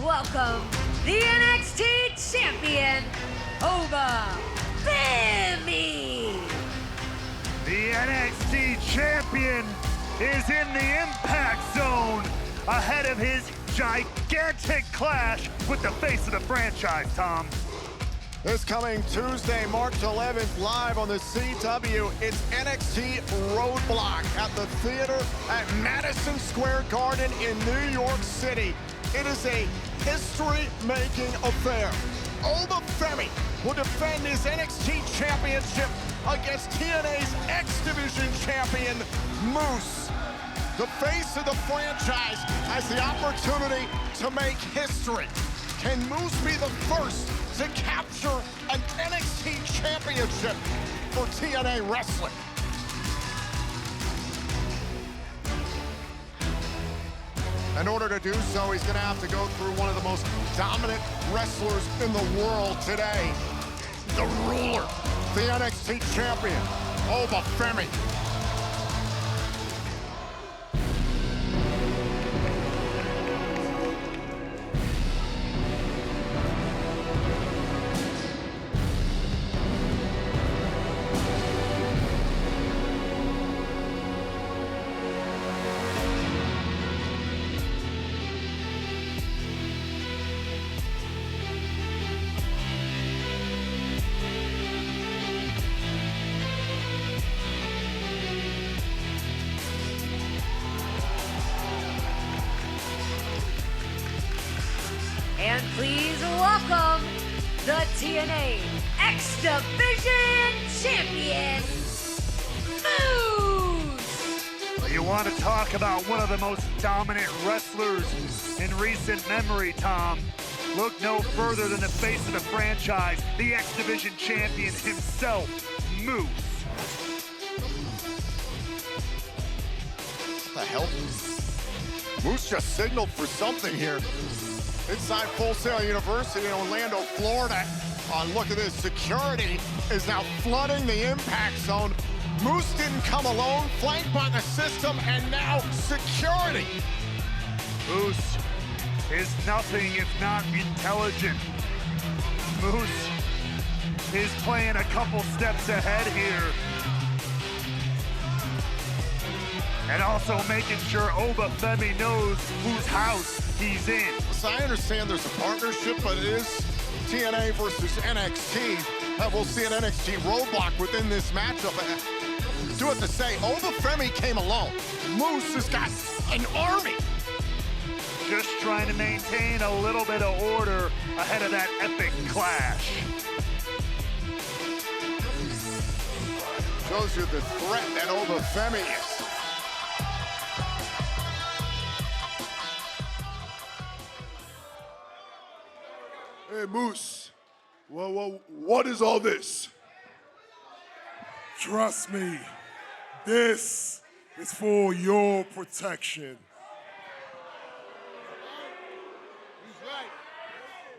welcome the NXT Champion, Oba Femi. The NXT Champion is in the impact zone ahead of his gigantic clash with the face of the franchise, Tom. This coming Tuesday, March 11th, live on the CW, it's NXT Roadblock at the theater at Madison Square Garden in New York City. It is a history-making affair. Oba Femi will defend his NXT Championship against TNA's X Division champion, Moose. The face of the franchise has the opportunity to make history. Can Moose be the first to capture an NXT championship for TNA Wrestling? In order to do so, he's going to have to go through one of the most dominant wrestlers in the world today. The ruler, the NXT champion, Oba Femi. And please welcome the TNA X Division Champion, Moose! You want to talk about one of the most dominant wrestlers in recent memory, Tom? Look no further than the face of the franchise, the X Division champion himself, Moose. What the hell? Moose just signaled for something here. Inside Full Sail University in Orlando, Florida. Look at this, security is now flooding the impact zone. Moose didn't come alone, flanked by the system, and now security. Moose is nothing if not intelligent. Moose is playing a couple steps ahead here. And also making sure Oba Femi knows whose house he's in. So I understand there's a partnership, but it is TNA versus NXT. We'll see an NXT roadblock within this matchup. I do have to say, Oba Femi came alone. Moose has got an army. Just trying to maintain a little bit of order ahead of that epic clash. Shows you the threat that Oba Femi is. Hey, Moose, what is all this? Trust me, this is for your protection. He's right.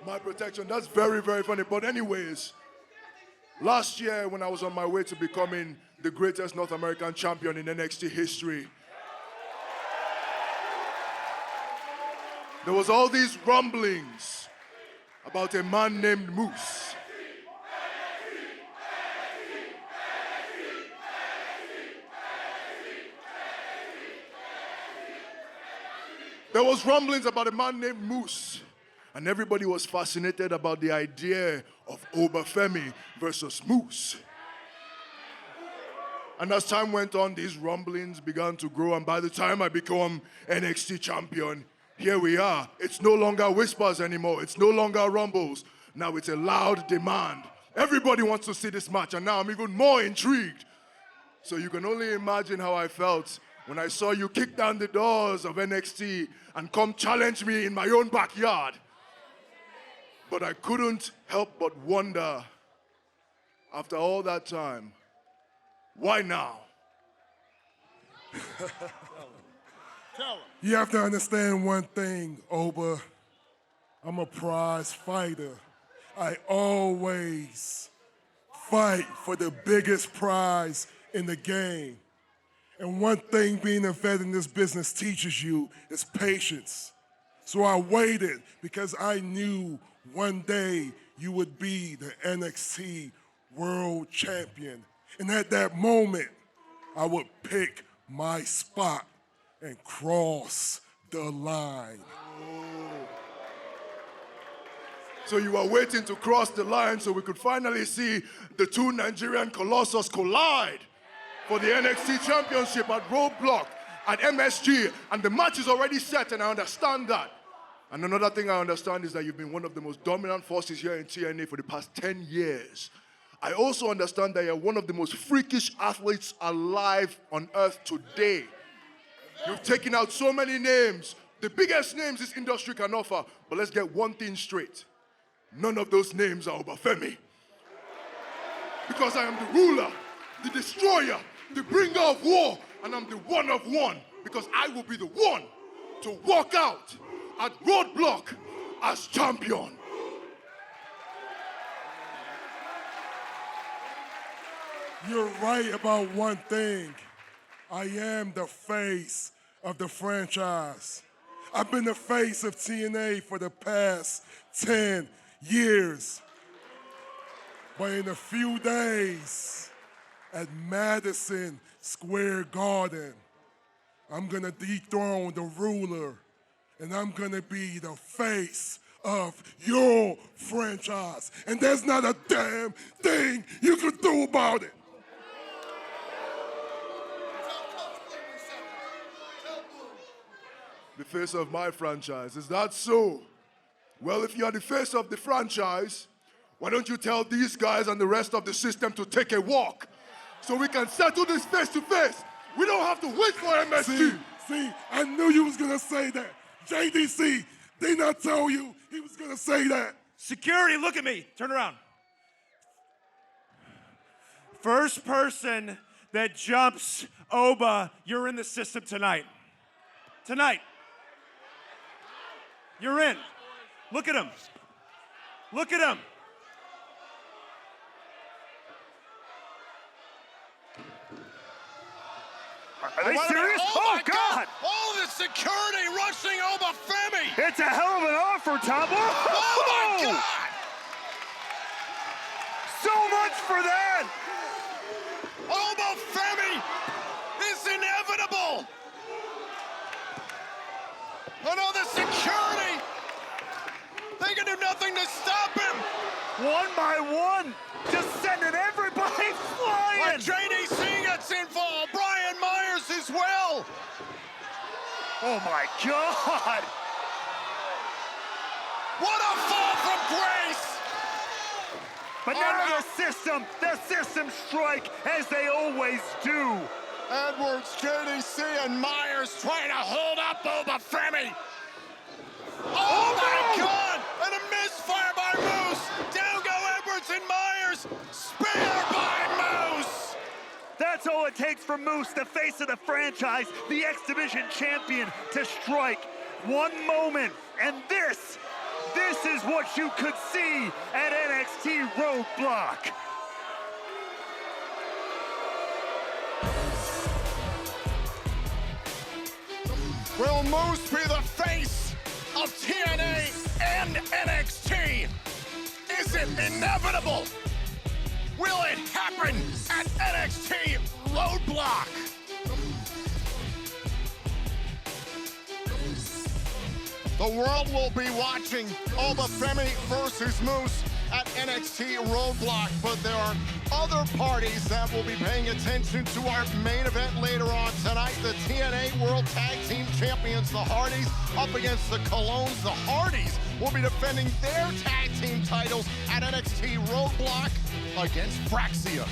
My protection, that's very, very funny. But anyways, last year when I was on my way to becoming the greatest North American champion in NXT history, there was all these rumblings about a man named Moose. There was rumblings about a man named Moose, and everybody was fascinated about the idea of Oba Femi versus Moose. And as time went on, these rumblings began to grow, and by the time I became NXT champion, here we are. It's no longer whispers anymore. It's no longer rumbles. Now it's a loud demand. Everybody wants to see this match, and now I'm even more intrigued. So you can only imagine how I felt when I saw you kick down the doors of NXT and come challenge me in my own backyard. But I couldn't help but wonder, after all that time, why now? You have to understand one thing, Oba. I'm a prize fighter. I always fight for the biggest prize in the game. And one thing being a vet in this business teaches you is patience. So I waited because I knew one day you would be the NXT World Champion. And at that moment, I would pick my spot and cross the line. So you were waiting to cross the line so we could finally see the two Nigerian Colossus collide for the NXT Championship at Roadblock at MSG, and the match is already set, and I understand that. And another thing I understand is that you've been one of the most dominant forces here in TNA for the past 10 years. I also understand that you're one of the most freakish athletes alive on earth today. You've taken out so many names, the biggest names this industry can offer, but let's get one thing straight. None of those names are Oba Femi. Because I am the ruler, the destroyer, the bringer of war, and I'm the one of one, because I will be the one to walk out at Roadblock as champion. You're right about one thing. I am the face of the franchise. I've been the face of TNA for the past 10 years. But in a few days, at Madison Square Garden, I'm gonna dethrone the ruler, and I'm gonna be the face of your franchise. And there's not a damn thing you can do about it. The face of my franchise, is that so? Well, if you are the face of the franchise, why don't you tell these guys and the rest of the system to take a walk so we can settle this face to face? We don't have to wait for MSG. See, I knew you was gonna say that. JDC, did not tell you he was gonna say that. Security, look at me. Turn around. First person that jumps Oba, you're in the system tonight. Tonight. You're in. Look at him. Look at him. Are they serious? Oh, God! All the security rushing Oba Femi! It's a hell of an offer, Tom. Oh, my God! So much for that! Oba Femi is inevitable! Oh, no, the security! They can do nothing to stop him! One by one, just sending everybody flying! JDC gets involved, Brian Myers as well! Oh my God! What a fall from grace! But now the system strike as they always do. Edwards, JDC, and Myers trying to hold up Oba Femi. Oh my God! And a misfire by Moose. Down go Edwards and Myers. Spear by Moose. That's all it takes for Moose, the face of the franchise, the X Division champion, to strike. One moment, and this is what you could see at NXT Roadblock. Will Moose be the face of TNA and NXT? Is it inevitable? Will it happen at NXT Roadblock? The world will be watching Oba Femi versus Moose at NXT Roadblock, but there are other parties that will be paying attention to our main event later on tonight. The TNA World Tag Team Champions, the Hardys, up against the Colognes. The Hardys will be defending their tag team titles at NXT Roadblock against Fraxia.